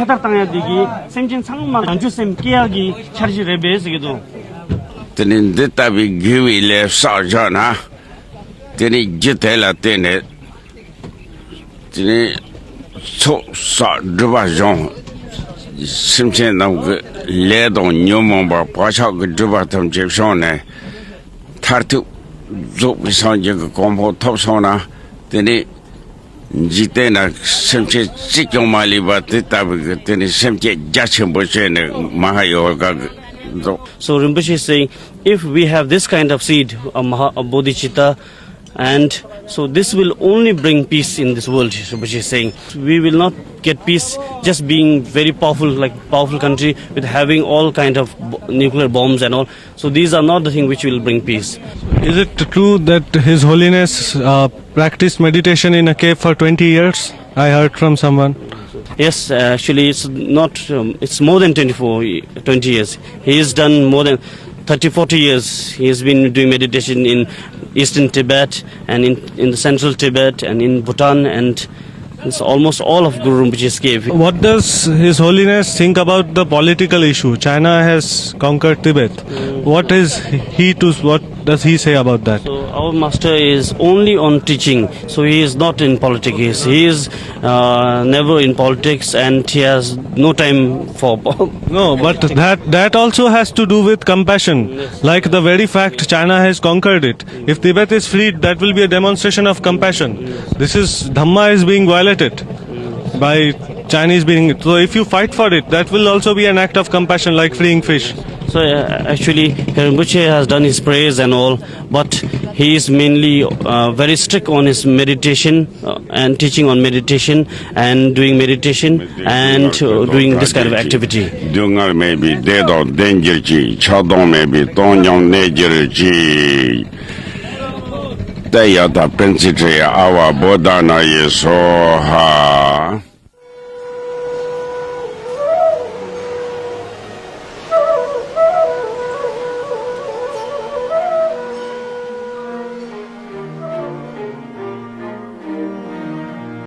차닥당해야 되기 생진 상만 안주쌤 깨야기 차리지 레베스기도 Tene detabi giwi le sarjana. Tene jitela tene. Tene so sa drubajon. Simchen nam le don nyomon ba pasha ge drubatam jepshone. Tartu zo bisan je kompo topsona. Tene jitena simche sikyo mali ba detabi tene simche jachim bochene mahayo ga. So Rinpoche is saying, if we have this kind of seed, a bodhicitta, and so this will only bring peace in this world, Rinpoche is saying. We will not get peace just being very powerful, like powerful country with having all kind of nuclear bombs and all. So these are not the thing which will bring peace. Is it true that His Holiness practiced meditation in a cave for 20 years? I heard from someone. Yes, actually it's not, it's more than 20 years. He has done more than 30-40 years. He has been doing meditation in eastern Tibet and in the central Tibet and in Bhutan, and it's almost all of Guru Rinpoche's cave. What does His Holiness think about the political issue? China has conquered Tibet. What does he say about that? So our master is only on teaching, so he is not in politics. He is never in politics, and he has no time for. No, but that also has to do with compassion. Yes. Like the very fact China has conquered it. If Tibet is freed, that will be a demonstration of compassion. This is Dhamma is being violated by Chinese being. So if you fight for it, that will also be an act of compassion, like freeing fish. So actually, Rinpoche has done his prayers and all, but he is mainly very strict on his meditation and teaching on meditation and doing meditation and doing this kind of activity. Dungal maybe dead or danger ji, chadong maybe donyang nature ji. Dayata pensitri awa bodana yesoha.